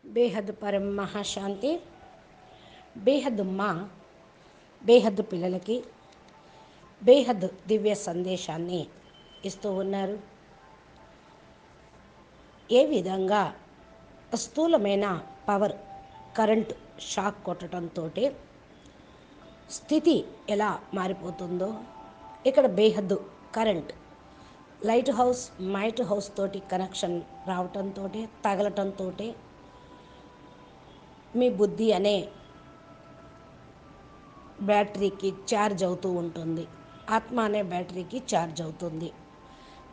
బేహద్ పరం మహాశాంతి. బేహద్ మా బేహద్ పిల్లలకి బేహద్ దివ్య సందేశాన్ని ఇస్తూ ఉన్నారు. ఏ విధంగా స్థూలమైన పవర్ కరెంటు షాక్ కొట్టడంతో స్థితి ఎలా మారిపోతుందో ఇక్కడ బేహద్దు current light house might house తోటి కనెక్షన్ రావటంతో తగలటంతో మీ బుద్ధి అనే బ్యాటరీకి ఛార్జ్ అవుతూ ఉంటుంది, ఆత్మ అనే బ్యాటరీకి ఛార్జ్ అవుతుంది.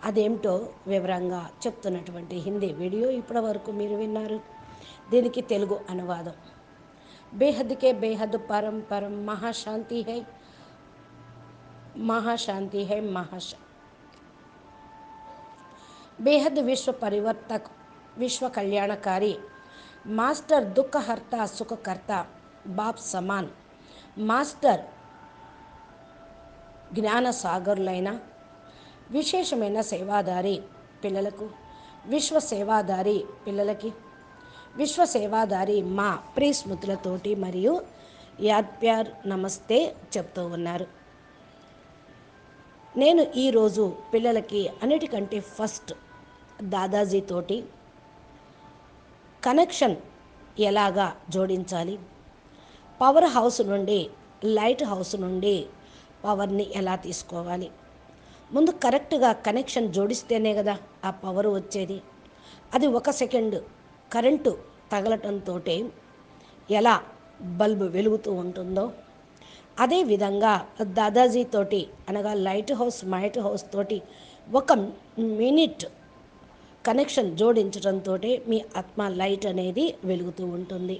అదేమిటో వివరంగా చెప్తున్నటువంటి హిందీ వీడియో ఇప్పటి వరకు మీరు విన్నారు. దీనికి తెలుగు అనువాదం. బేహద్కే బేహద్ పరం పరం మహాశాంతి హై, महाशांति है बेहद विश्व परिवर्तक, विश्व कल्याणकारी, मास्टर दुखहर्ता सुखकर्ता, बाप समान, మాస్టర్ జ్ఞాన సాగరులైన విశేషమైన సేవాదారి పిల్లలకు, విశ్వ సేవాదారి పిల్లలకి, విశ్వ సేవాదారి మా ప్రియస్మృతులతోటి మరియు యాద్ ప్యార్ నమస్తే చెప్తూ ఉన్నారు. నేను ఈరోజు పిల్లలకి అన్నిటికంటే ఫస్ట్ దాదాజీ తోటి కనెక్షన్ ఎలాగా జోడించాలి, పవర్ హౌస్ నుండి లైట్ హౌస్ నుండి పవర్ని ఎలా తీసుకోవాలి, ముందు కరెక్ట్గా కనెక్షన్ జోడిస్తేనే కదా ఆ పవర్ వచ్చేది. అది 1 సెకండ్ కరెంటు తగలటంతో ఎలా బల్బు వెలుగుతూ ఉంటుందో అదేవిధంగా దాదాజీ తోటి అనగా లైట్ హౌస్ మైట్ హౌస్ తోటి 1 మినిట్ కనెక్షన్ జోడించడంతో మీ ఆత్మ లైట్ అనేది వెలుగుతూ ఉంటుంది.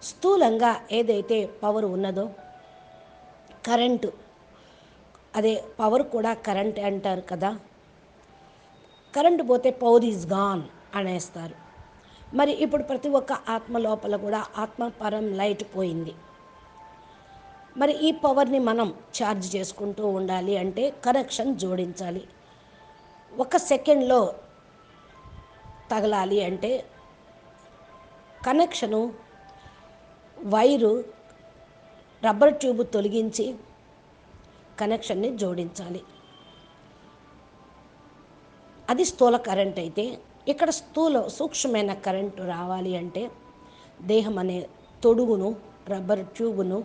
స్థూలంగా ఏదైతే పవర్ ఉన్నదో కరెంటు, అదే పవర్ కూడా కరెంట్ అంటారు కదా, కరెంటు పోతే పవర్ ఈజ్ గాన్ అనేస్తారు. మరి ఇప్పుడు ప్రతి ఒక్క ఆత్మ లోపల కూడా ఆత్మ పరం లైట్ పోయింది. మరి ఈ పవర్ని మనం ఛార్జ్ చేసుకుంటూ ఉండాలి అంటే కనెక్షన్ జోడించాలి. 1 సెకండ్లో తగలాలి అంటే కనెక్షను వైరు రబ్బర్ ట్యూబ్ తొలగించి కనెక్షన్ని జోడించాలి. అది స్థూల కరెంట్ అయితే ఇక్కడ సూక్ష్మమైన కరెంటు రావాలి అంటే దేహం అనే తొడుగును రబ్బర్ ట్యూబును,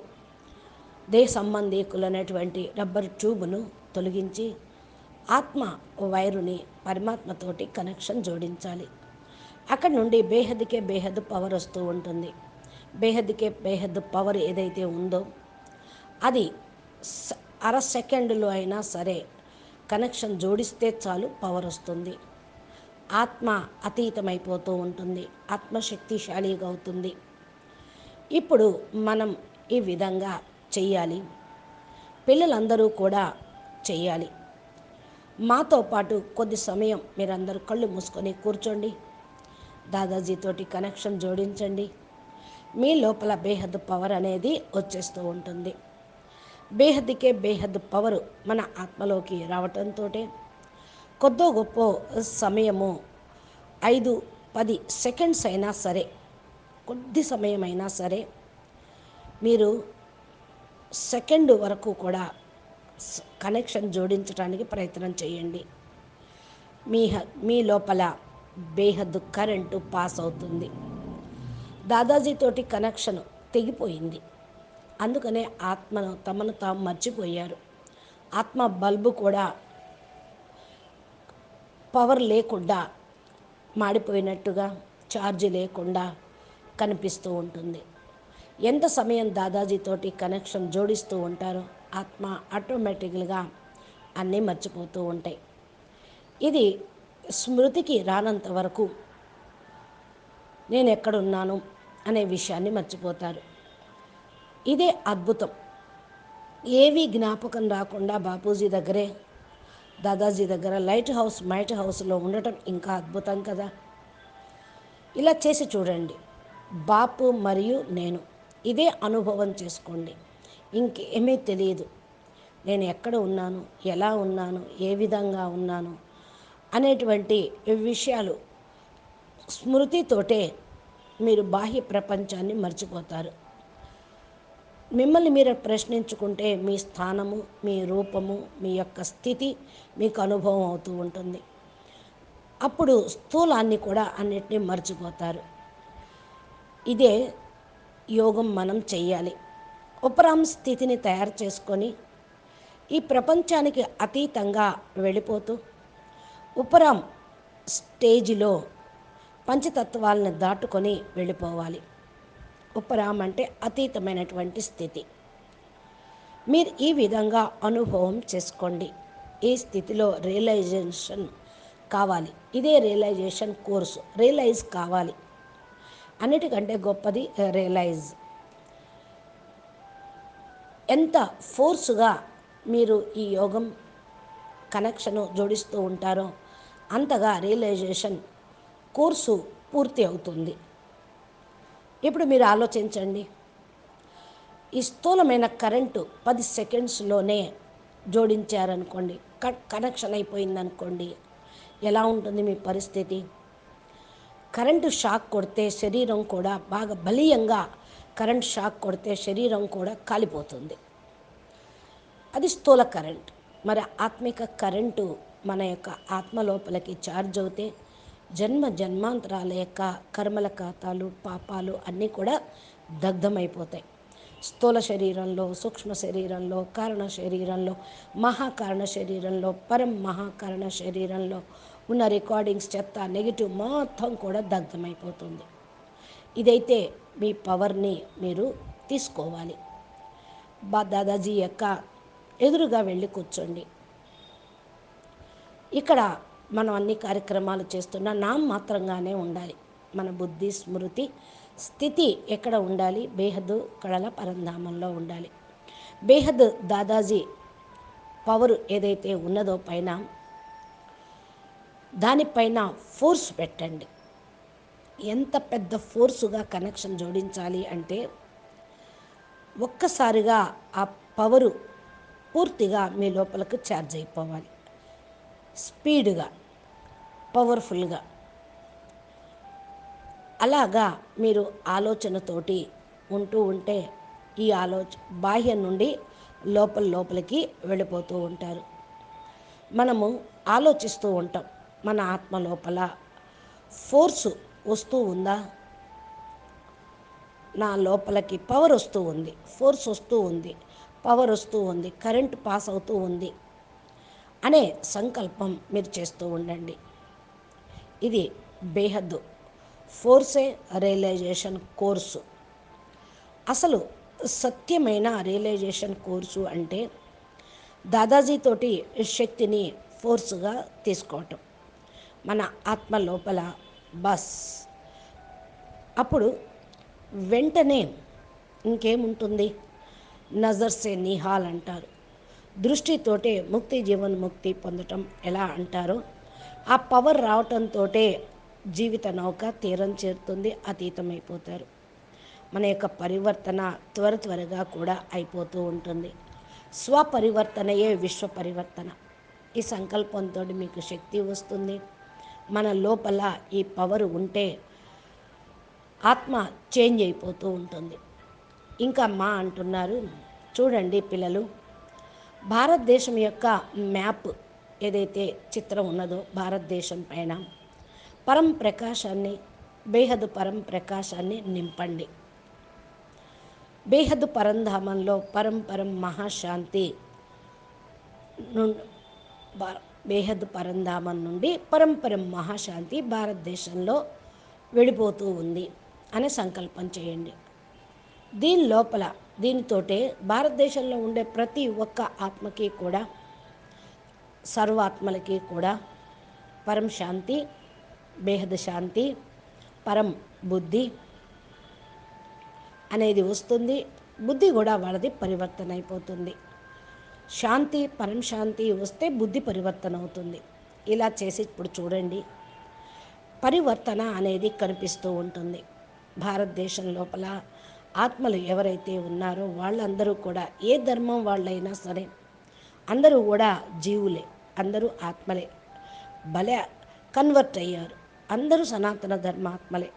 దేహ సంబంధీకులైనటువంటి రబ్బర్ ట్యూబ్ను తొలగించి ఆత్మ వైరుని పరమాత్మతోటి కనెక్షన్ జోడించాలి. అక్కడి నుండి బేహద్కే బేహద్ పవర్ వస్తూ ఉంటుంది. బేహద్కే బేహద్ పవర్ ఏదైతే ఉందో అది అర సెకండ్లో అయినా సరే కనెక్షన్ జోడిస్తే చాలు పవర్ వస్తుంది. ఆత్మ అతీతమైపోతూ ఉంటుంది, ఆత్మశక్తిశాలిగా అవుతుంది. ఇప్పుడు మనం ఈ విధంగా చెయ్యాలి, పిల్లలందరూ కూడా చెయ్యాలి. మాతో పాటు కొద్ది సమయం మీరందరూ కళ్ళు మూసుకొని కూర్చోండి, దాదాజీతోటి కనెక్షన్ జోడించండి. మీ లోపల బేహద్ పవర్ అనేది వచ్చేస్తూ ఉంటుంది. బేహద్కే బేహద్ పవరు మన ఆత్మలోకి రావటంతో కొద్దో గొప్ప సమయము 5-10 సెకండ్స్ అయినా సరే, కొద్ది సమయమైనా సరే మీరు సెకండ్ వరకు కూడా కనెక్షన్ జోడించడానికి ప్రయత్నం చేయండి. మీ లోపల బేహద్ కరెంటు పాస్ అవుతుంది. దాదాజీతోటి కనెక్షన్ తెగిపోయింది, అందుకనే ఆత్మను తమను తాము మర్చిపోయారు. ఆత్మ బల్బు కూడా పవర్ లేకుండా మాడిపోయినట్టుగా, ఛార్జ్ లేకుండా కనిపిస్తూ ఉంటుంది. ఎంత సమయం దాదాజీతోటి కనెక్షన్ జోడిస్తూ ఉంటారో ఆత్మ ఆటోమేటిక్గా అన్నీ మర్చిపోతూ ఉంటాయి. ఇది స్మృతికి రానంత వరకు నేను ఎక్కడున్నాను అనే విషయాన్ని మర్చిపోతారు. ఇదే అద్భుతం. ఏవి జ్ఞాపకం రాకుండా బాపూజీ దగ్గరే, దాదాజీ దగ్గర లైట్ హౌస్ మైట్ హౌస్లో ఉండటం ఇంకా అద్భుతం కదా. ఇలా చేసి చూడండి. బాపు మరియు నేను ఇదే అనుభవం చేసుకోండి. ఇంకేమీ తెలియదు, నేను ఎక్కడ ఉన్నాను, ఎలా ఉన్నాను, ఏ విధంగా ఉన్నాను అనేటువంటి విషయాలు స్మృతితోటే మీరు బాహ్య ప్రపంచాన్ని మర్చిపోతారు. మిమ్మల్ని మీరు ప్రశ్నించుకుంటే మీ స్థానము, మీ రూపము, మీ యొక్క స్థితి మీకు అనుభవం అవుతూ ఉంటుంది. అప్పుడు స్థూలాన్ని కూడా అన్నిటినీ మర్చిపోతారు. ఇదే యోగం మనం చెయ్యాలి. ఉపరామ స్థితిని తయారు చేసుకొని ఈ ప్రపంచానికి అతీతంగా వెళ్ళిపోతూ ఉపరామ్ స్టేజిలో పంచతత్వాలను దాటుకొని వెళ్ళిపోవాలి. ఉపరామ్ అంటే అతీతమైనటువంటి స్థితి. మీరు ఈ విధంగా అనుభవం చేసుకోండి. ఈ స్థితిలో రియలైజేషన్ కావాలి. ఇదే రియలైజేషన్ కోర్సు. రియలైజ్ కావాలి. అన్నిటికంటే గొప్పది రియలైజ్. ఎంత ఫోర్సుగా మీరు ఈ యోగం కనెక్షను జోడిస్తూ ఉంటారో అంతగా రియలైజేషన్ కోర్సు పూర్తి అవుతుంది. ఇప్పుడు మీరు ఆలోచించండి. ఈ స్థూలమైన కరెంటు 10 సెకండ్స్లోనే జోడించారనుకోండి, కనెక్షన్ అయిపోయిందనుకోండి, ఎలా ఉంటుంది మీ పరిస్థితి? కరెంటు షాక్ కొడితే శరీరం కూడా బాగా బలీయంగా కరెంట్ షాక్ కొడితే శరీరం కూడా కాలిపోతుంది. అది స్థూల కరెంట్. మరి ఆత్మిక కరెంటు మన యొక్క ఆత్మ లోపలికి ఛార్జ్ అవుతే జన్మ జన్మాంతరాల యొక్క కర్మల ఖాతాలు, పాపాలు అన్నీ కూడా దగ్ధమైపోతాయి. స్థూల శరీరంలో, సూక్ష్మ శరీరంలో, కారణ శరీరంలో, మహాకారణ శరీరంలో, పరం మహాకారణ శరీరంలో ఉన్న రికార్డింగ్స్, చెత్త, నెగిటివ్ మొత్తం కూడా దగ్ధమైపోతుంది. ఇదైతే మీ పవర్ని మీరు తీసుకోవాలి. దాదాజీ యొక్క ఎదురుగా వెళ్ళి కూర్చోండి. ఇక్కడ మనం అన్ని కార్యక్రమాలు చేస్తున్నా నామమాత్రంగానే ఉండాలి. మన బుద్ధి, స్మృతి, స్థితి ఎక్కడ ఉండాలి? బేహద్దు కళల పరంధామంలో ఉండాలి. బేహద్ దాదాజీ పవర్ ఏదైతే ఉన్నదో పైన, దానిపైన ఫోర్స్ పెట్టండి. ఎంత పెద్ద ఫోర్సుగా కనెక్షన్ జోడించాలి అంటే ఒక్కసారిగా ఆ పవరు పూర్తిగా మీ లోపలికి ఛార్జ్ అయిపోవాలి. స్పీడ్గా, పవర్ఫుల్గా. అలాగా మీరు ఆలోచనతోటి ఉంటూ ఉంటే ఈ బాహ్యం నుండి లోపలికి వెళ్ళిపోతూ ఉంటారు. మనము ఆలోచిస్తూ ఉంటాం. మన ఆత్మ లోపల ఫోర్సు వస్తూ ఉందా? నా లోపలికి పవర్ వస్తూ ఉంది, ఫోర్స్ వస్తూ ఉంది, పవర్ వస్తూ ఉంది, కరెంట్ పాస్ అవుతూ ఉంది అనే సంకల్పం మీరు చేస్తూ ఉండండి. ఇది బేహద్దు ఫోర్సే రియలైజేషన్ కోర్సు. అసలు సత్యమైన రియలైజేషన్ కోర్సు అంటే దాదాజీతోటి శక్తిని ఫోర్సుగా తీసుకోవటం మన ఆత్మ లోపల. బస్ అప్పుడు వెంటనే ఇంకేముంటుంది? నజర్సే నిహాల్ అంటారు. దృష్టితోటే ముక్తి, జీవన్ముక్తి పొందటం ఎలా అంటారో ఆ పవర్ రావటంతో జీవిత నౌక తీరం చేరుతుంది, అతీతమైపోతారు. మన యొక్క పరివర్తన త్వరగా కూడా అయిపోతూ ఉంటుంది. స్వపరివర్తనయే విశ్వ పరివర్తన. ఈ సంకల్పంతో మీకు శక్తి వస్తుంది. మన లోపల ఈ పవర్ ఉంటే ఆత్మ చేంజ్ అయిపోతూ ఉంటుంది. ఇంకా మా అంటున్నారు, చూడండి పిల్లలు, భారతదేశం యొక్క మ్యాప్ ఏదైతే చిత్రం ఉన్నదో భారతదేశం పైన పరం ప్రకాశాన్ని, బేహద్ పరం ప్రకాశాన్ని నింపండి. బేహద్ పరంధామంలో పరం మహాశాంతి బేహద్ పరంధామం నుండి పరం మహాశాంతి భారతదేశంలో వెళ్ళిపోతూ ఉంది అనే సంకల్పం చేయండి. దీని లోపల దీనితోటే భారతదేశంలో ఉండే ప్రతి ఒక్క ఆత్మకి కూడా, సర్వాత్మలకి కూడా పరం శాంతి, బేహద్ శాంతి, పరం బుద్ధి అనేది వస్తుంది. బుద్ధి కూడా వాళ్ళది పరివర్తన అయిపోతుంది. శాంతి, పరం శాంతి వస్తే బుద్ధి పరివర్తన అవుతుంది. ఇలా చేసి ఇప్పుడు చూడండి, పరివర్తన అనేది కనిపిస్తూ ఉంటుంది. భారతదేశం లోపల ఆత్మలు ఎవరైతే ఉన్నారో వాళ్ళందరూ కూడా, ఏ ధర్మం వాళ్ళైనా సరే, అందరూ కూడా జీవులే, అందరూ ఆత్మలే. భలే కన్వర్ట్ అయ్యారు. అందరూ సనాతన ధర్మాత్మలే.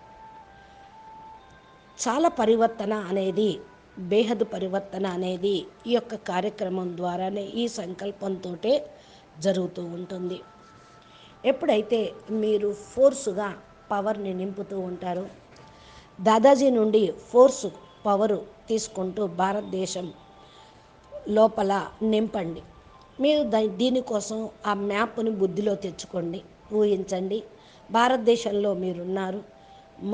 చాలా పరివర్తన అనేది, బేహద్దు పరివర్తన అనేది ఈ యొక్క కార్యక్రమం ద్వారానే, ఈ సంకల్పంతో జరుగుతూ ఉంటుంది. ఎప్పుడైతే మీరు ఫోర్సుగా పవర్ని నింపుతూ ఉంటారో, దాదాజీ నుండి ఫోర్సు పవరు తీసుకుంటూ భారతదేశం లోపల నింపండి. మీరు దీనికోసం ఆ మ్యాప్ని బుద్ధిలో తెచ్చుకోండి, ఊహించండి. భారతదేశంలో మీరున్నారు,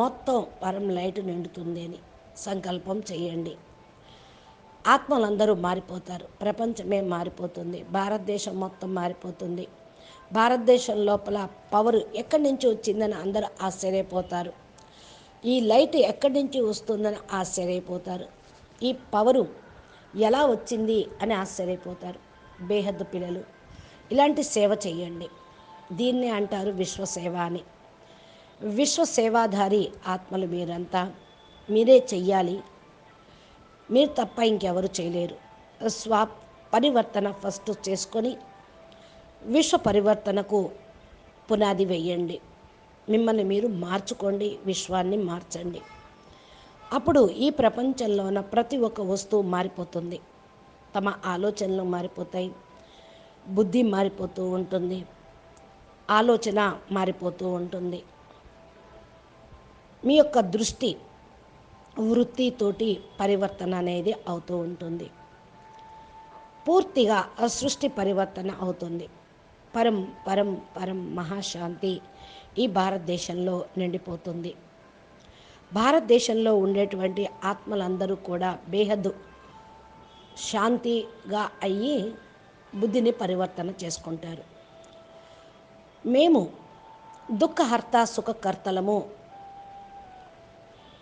మొత్తం పరం లైట్ నిండుతుంది అని సంకల్పం చేయండి. ఆత్మలందరూ మారిపోతారు, ప్రపంచమే మారిపోతుంది, భారతదేశం మొత్తం మారిపోతుంది. భారతదేశం లోపల పవర్ ఎక్కడి నుంచి వచ్చిందని అందరూ ఆశ్చర్యపోతారు. ఈ లైట్ ఎక్కడి నుంచి వస్తుందని ఆశ్చర్యపోతారు. ఈ పవరు ఎలా వచ్చింది అని ఆశ్చర్యపోతారు. బేహద్దు పిల్లలు, ఇలాంటి సేవ చేయండి. దీన్నే అంటారు విశ్వసేవ అని. విశ్వసేవాధారి ఆత్మలు మీరంతా, మీరే చెయ్యాలి. మీరు తప్ప ఇంకెవరు చేయలేరు. స్వ పరివర్తన ఫస్ట్ చేసుకొని విశ్వ పరివర్తనకు పునాది వేయండి. మిమ్మల్ని మీరు మార్చుకోండి, విశ్వాన్ని మార్చండి. అప్పుడు ఈ ప్రపంచంలో ఉన్న ప్రతి ఒక్క వస్తువు మారిపోతుంది. తమ ఆలోచనలు మారిపోతాయి, బుద్ధి మారిపోతూ ఉంటుంది, ఆలోచన మారిపోతూ ఉంటుంది. మీ యొక్క దృష్టి వృత్తితోటి పరివర్తన అనేది అవుతూ ఉంటుంది. పూర్తిగా ఆ సృష్టి పరివర్తన అవుతుంది. పరం పరం పరం మహాశాంతి ఈ భారతదేశంలో నిండిపోతుంది. భారతదేశంలో ఉండేటువంటి ఆత్మలందరూ కూడా బేహద్దు శాంతిగా అయ్యి బుద్ధిని పరివర్తన చేసుకుంటారు. మేము దుఃఖహర్త సుఖకర్తలము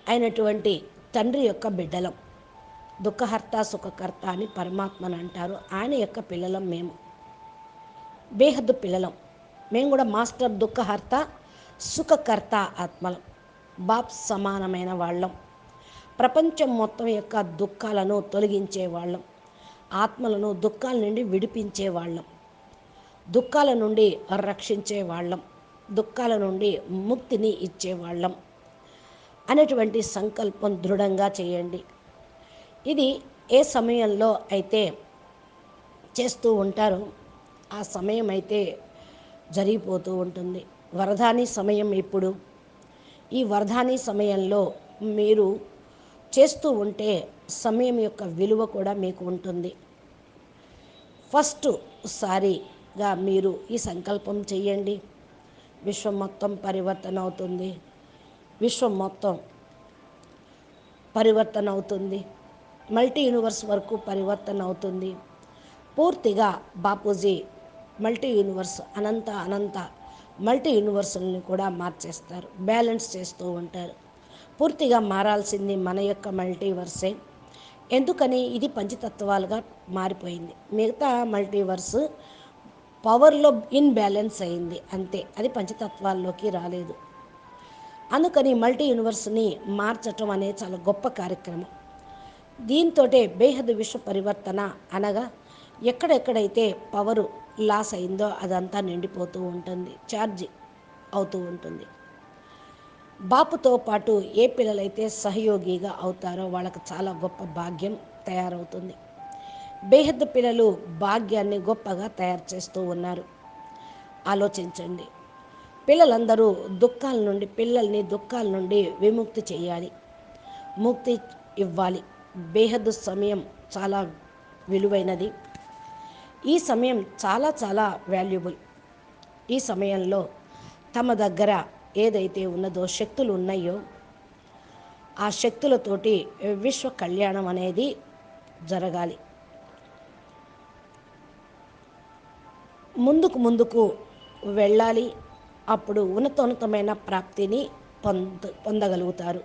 అయినటువంటి తండ్రి యొక్క బిడ్డలం. దుఃఖహర్త సుఖకర్త అని పరమాత్మని అంటారు. ఆయన యొక్క పిల్లలం మేము, బేహద్దు పిల్లలం. మేము కూడా మాస్టర్ దుఃఖహర్త సుఖకర్త ఆత్మలం, బాప్ సమానమైన వాళ్ళం. ప్రపంచం మొత్తం యొక్క దుఃఖాలను తొలగించే వాళ్ళం, ఆత్మలను దుఃఖాల నుండి విడిపించే వాళ్ళం, దుఃఖాల నుండి రక్షించే వాళ్ళం, దుఃఖాల నుండి ముక్తిని ఇచ్చేవాళ్ళం అనేటువంటి సంకల్పం దృఢంగా చేయండి. ఇది ఏ సమయంలో అయితే చేస్తూ ఉంటారో ఆ సమయం అయితే జరిగిపోతూ ఉంటుంది. వరదాని సమయం ఇప్పుడు. ఈ వరదాని సమయంలో మీరు చేస్తూ ఉంటే సమయం యొక్క విలువ కూడా మీకు ఉంటుంది. ఫస్ట్ సారిగా మీరు ఈ సంకల్పం చేయండి. విశ్వం మొత్తం పరివర్తన అవుతుంది, విశ్వం మొత్తం పరివర్తన అవుతుంది, మల్టీ యూనివర్స్ వరకు పరివర్తన అవుతుంది. పూర్తిగా బాపూజీ మల్టీ యూనివర్స్, అనంత మల్టీ యూనివర్సుల్ని కూడా మార్చేస్తారు, బ్యాలెన్స్ చేస్తూ ఉంటారు. పూర్తిగా మారాల్సింది మన యొక్క మల్టీవర్సే. ఎందుకని? ఇది పంచతత్వాలుగా మారిపోయింది. మిగతా మల్టీవర్స్ పవర్లో ఇన్బ్యాలెన్స్ అయింది అంతే, అది పంచతత్వాల్లోకి రాలేదు. అందుకని మల్టీ యూనివర్స్ని మార్చటం అనేది చాలా గొప్ప కార్యక్రమం. దీంతో బేహద్ విశ్వ పరివర్తన అనగా ఎక్కడెక్కడైతే పవరు లాస్ అయిందో అదంతా నిండిపోతూ ఉంటుంది, ఛార్జ్ అవుతూ ఉంటుంది. బాపుతో పాటు ఏ పిల్లలైతే సహయోగిగా అవుతారో వాళ్ళకి చాలా గొప్ప భాగ్యం తయారవుతుంది. బేహద్దు పిల్లలు భాగ్యాన్ని గొప్పగా తయారు చేస్తూ ఉన్నారు. ఆలోచించండి. పిల్లలందరూ పిల్లల్ని దుఃఖాల నుండి విముక్తి చేయాలి, ముక్తి ఇవ్వాలి. బేహద్దు సమయం చాలా విలువైనది. ఈ సమయం చాలా చాలా వాల్యుబుల్. ఈ సమయంలో తమ దగ్గర ఏదైతే ఉన్నదో శక్తులు ఉన్నాయో ఆ శక్తులతోటి విశ్వ కళ్యాణం అనేది జరగాలి. ముందుకు వెళ్ళాలి. అప్పుడు ఉన్నతోన్నతమైన ప్రాప్తిని పొందగలుగుతారు.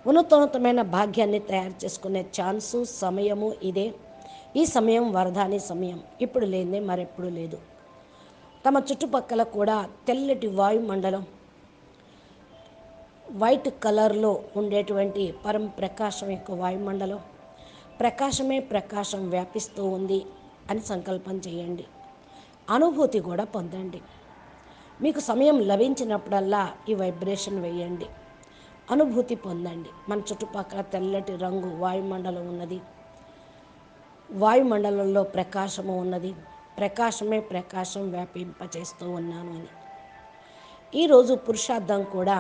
ఉన్నతోన్నతమైన భాగ్యాన్ని తయారు చేసుకునే ఛాన్సు సమయము ఇదే. ఈ సమయం వరదాని సమయం, ఇప్పుడు లేదే మరెప్పుడు లేదు. తమ చుట్టుపక్కల కూడా తెల్లటి వాయుమండలం, వైట్ కలర్లో ఉండేటువంటి పరం ప్రకాశం యొక్క వాయుమండలం, ప్రకాశమే ప్రకాశం వ్యాపిస్తూ ఉంది అని సంకల్పం చేయండి. అనుభూతి కూడా పొందండి. మీకు సమయం లభించినప్పుడల్లా ఈ వైబ్రేషన్ వేయండి. అనుభూతి పొందండి. మన చుట్టుపక్కల తెల్లటి రంగు వాయుమండలం ఉన్నది. వాయుమండలంలో ప్రకాశము ఉన్నది. ప్రకాశమే ప్రకాశం వ్యాపింపచేస్తూ ఉన్నాను అని. ఈరోజు పురుషార్థం కూడా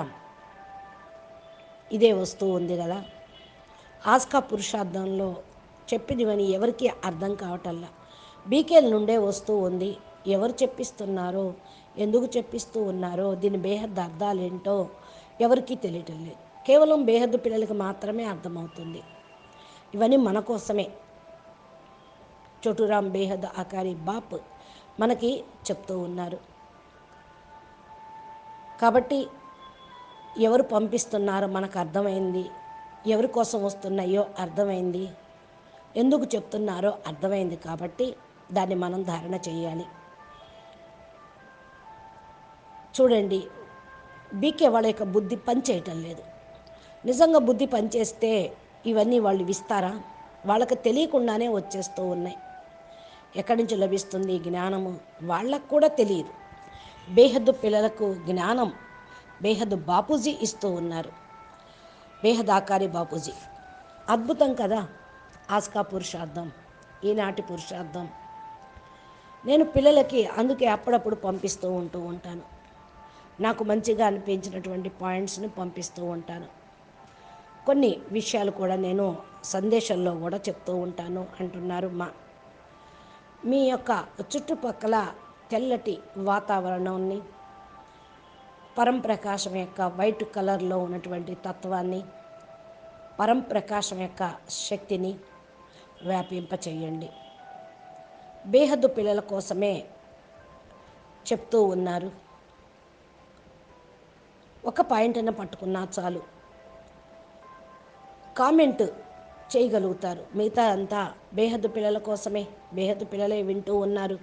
ఇదే వస్తూ ఉంది కదా. ఆస్కా పురుషార్థంలో చెప్పినవని ఎవరికి అర్థం కావటల్లా. బీకేల నుండే వస్తూ ఉంది. ఎవరు చెప్పిస్తున్నారో, ఎందుకు చెప్పిస్తూ ఉన్నారో, దీని బేహద్దు అర్థాలు ఏంటో ఎవరికీ తెలియటం లేదు. కేవలం బేహద్దు పిల్లలకి మాత్రమే అర్థమవుతుంది. ఇవన్నీ మన కోసమే. చోటురామ్ బేహద్ ఆకారి బాప్ మనకి చెప్తూ ఉన్నారు. కాబట్టి ఎవరు పంపిస్తున్నారో మనకు అర్థమైంది, ఎవరి కోసం వస్తున్నాయో అర్థమైంది, ఎందుకు చెప్తున్నారో అర్థమైంది. కాబట్టి దాన్ని మనం ధారణ చేయాలి. చూడండి, బీకే వాళ్ళ యొక్క బుద్ధి పనిచేయటం లేదు. నిజంగా బుద్ధి పనిచేస్తే ఇవన్నీ వాళ్ళు ఇస్తారా? వాళ్ళకి తెలియకుండానే వచ్చేస్తూ ఉన్నాయి. ఎక్కడి నుంచి లభిస్తుంది ఈ జ్ఞానము? వాళ్ళకు కూడా తెలియదు. బేహద్దు పిల్లలకు జ్ఞానం బేహద్దు బాపూజీ ఇస్తూ ఉన్నారు. బేహద్ ఆకారి బాపూజీ. అద్భుతం కదా. ఆస్కా పురుషార్థం, ఈనాటి పురుషార్థం. నేను పిల్లలకి అందుకే అప్పుడప్పుడు పంపిస్తూ ఉంటాను. నాకు మంచిగా అనిపించినటువంటి పాయింట్స్ని పంపిస్తూ ఉంటాను. కొన్ని విషయాలు కూడా నేను సందేశంలో కూడా చెప్తూ ఉంటాను అంటున్నారు మీ యొక్క చుట్టుపక్కల తెల్లటి వాతావరణాన్ని, పరంప్రకాశం యొక్క వైట్ కలర్లో ఉన్నటువంటి తత్వాన్ని, పరంప్రకాశం యొక్క శక్తిని వ్యాపింపచేయండి. బేహద్దు పిల్లల కోసమే చెప్తూ ఉన్నారు. ఒక పాయింట్ని పట్టుకున్నా చాలు, కామెంట్ చేయగలుగుతారు. మిగతా అంతా బేహద్దు పిల్లల కోసమే. బేహద్దు పిల్లలే వింటూ ఉన్నారు.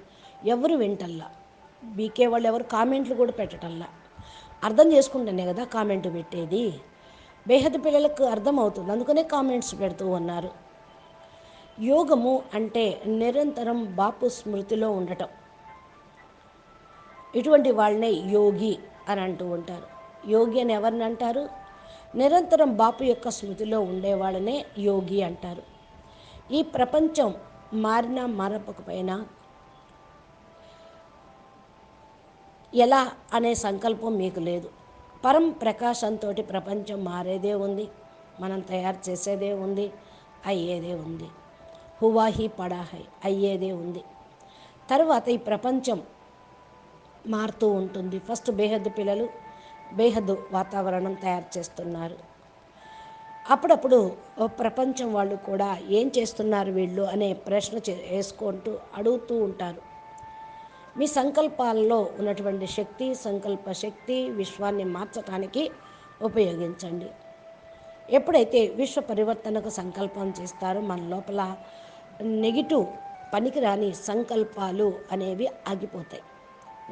ఎవరు వింటల్లా. బీకే వాళ్ళు ఎవరు కామెంట్లు కూడా పెట్టటల్లా. అర్థం చేసుకుంటేనే కదా కామెంట్ పెట్టేది. బేహద్దు పిల్లలకు అర్థమవుతుంది, అందుకనే కామెంట్స్ పెడుతూ ఉన్నారు. యోగము అంటే నిరంతరం బాపు స్మృతిలో ఉండటం. ఇటువంటి వాళ్ళనే యోగి అని అంటూ ఉంటారు. యోగి అని ఎవరిని అంటారు? నిరంతరం బాపు యొక్క స్మృతిలో ఉండేవాళ్ళనే యోగి అంటారు. ఈ ప్రపంచం మారినా మారకపోయినా ఎలా అనే సంకల్పం మీకు లేదు. పరం ప్రకాశంతో ప్రపంచం మారేదే ఉంది, మనం తయారు చేసేదే ఉంది, అయ్యేదే ఉంది. హువాహి పడాహై, అయ్యేదే ఉంది. తర్వాత ఈ ప్రపంచం మారుతూ ఉంటుంది. ఫస్ట్ బేహద్దు పిల్లలు బేహద్దు వాతావరణం తయారు చేస్తున్నారు. అప్పుడప్పుడు ప్రపంచం వాళ్ళు కూడా ఏం చేస్తున్నారు వీళ్ళు అనే ప్రశ్న వేసుకుంటూ అడుగుతూ ఉంటారు. మీ సంకల్పాలలో ఉన్నటువంటి శక్తి, సంకల్ప శక్తి విశ్వాన్ని మార్చడానికి ఉపయోగించండి. ఎప్పుడైతే విశ్వ పరివర్తనకు సంకల్పం చేస్తారో మన లోపల నెగిటివ్ పనికిరాని సంకల్పాలు అనేవి ఆగిపోతాయి.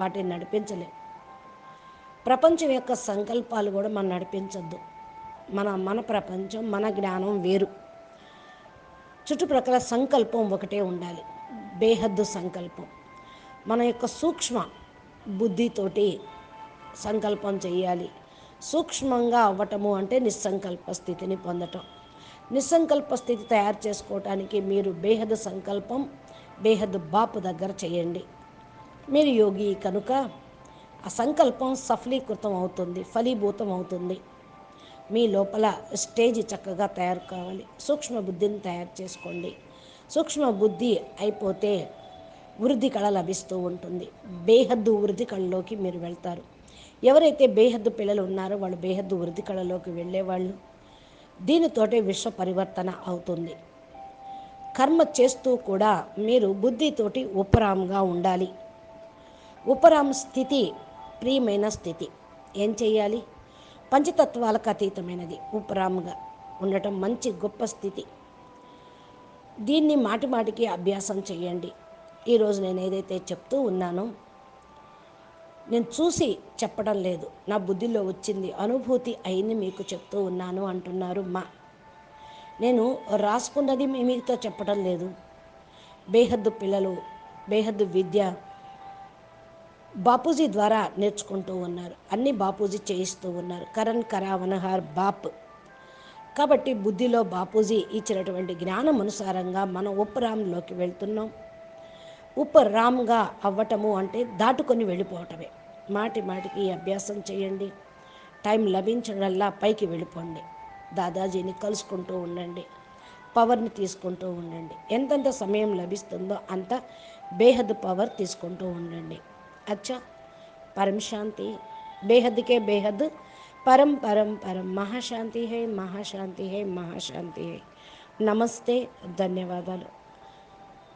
వాటిని నడిపించలేం. ప్రపంచం యొక్క సంకల్పాలు కూడా మనం నడిపించద్దు. మన ప్రపంచం, మన జ్ఞానం వేరు. చుట్టుప్రక్కల సంకల్పం ఒకటే ఉండాలి, బేహద్దు సంకల్పం. మన యొక్క సూక్ష్మ బుద్ధితోటి సంకల్పం చేయాలి. సూక్ష్మంగా అవ్వటము అంటే నిస్సంకల్ప స్థితిని పొందటం. నిస్సంకల్ప స్థితి తయారు చేసుకోవటానికి మీరు బేహద్దు సంకల్పం బేహద్దు బాపు దగ్గర చేయండి. మీరు యోగి కనుక ఆ సంకల్పం సఫలీకృతం అవుతుంది, ఫలీభూతం అవుతుంది. మీ లోపల స్టేజ్ చక్కగా తయారు కావాలి. సూక్ష్మ బుద్ధిని తయారు చేసుకోండి. సూక్ష్మ బుద్ధి అయిపోతే వృద్ధి కళ లభిస్తూ ఉంటుంది. బేహద్దు వృద్ధి కళలోకి మీరు వెళ్తారు. ఎవరైతే బేహద్దు పిల్లలు ఉన్నారో వాళ్ళు బేహద్దు వృద్ధి కళలోకి వెళ్ళేవాళ్ళు. దీనితోటే విశ్వ పరివర్తన అవుతుంది. కర్మ చేస్తూ కూడా మీరు బుద్ధితోటి ఉపరాంగా ఉండాలి. ఉపరాం స్థితి ప్రియమైన స్థితి. ఏం చేయాలి? పంచతత్వాలకు అతీతమైనది ఉపరాంగా ఉండటం మంచి గొప్ప స్థితి. దీన్ని మాటి మాటికి అభ్యాసం చేయండి. ఈరోజు నేను ఏదైతే చెప్తూ ఉన్నానో నేను చూసి చెప్పడం లేదు, నా బుద్ధిలో వచ్చింది, అనుభూతి అయింది మీకు చెప్తూ ఉన్నాను అంటున్నారు నేను రాసుకున్నది మీతో చెప్పడం లేదు. బేహద్దు పిల్లలు బేహద్దు విద్య బాపూజీ ద్వారా నేర్చుకుంటూ ఉన్నారు. అన్నీ బాపూజీ చేయిస్తూ ఉన్నారు. కరణ్ కరావనహార్ బాప్. కాబట్టి బుద్ధిలో బాపూజీ ఇచ్చినటువంటి జ్ఞానం అనుసారంగా మనం ఉపరాంలోకి వెళ్తున్నాం. ఉపరామ్గా అవ్వటము అంటే దాటుకొని వెళ్ళిపోవటమే. మాటి మాటికి ఈ అభ్యాసం చేయండి. టైం లభించడల్లా పైకి వెళ్ళిపోండి. దాదాజీని కలుసుకుంటూ ఉండండి. పవర్ని తీసుకుంటూ ఉండండి. ఎంతెంత సమయం లభిస్తుందో అంత బేహద్ పవర్ తీసుకుంటూ ఉండండి. అచ్చా, పరం శాంతి. బేహద్కే బేహద్ పరం పరం పరం. మహాశాంతి హై, మహాశాంతి హై, మహాశాంతి హై. నమస్తే, ధన్యవాదాలు.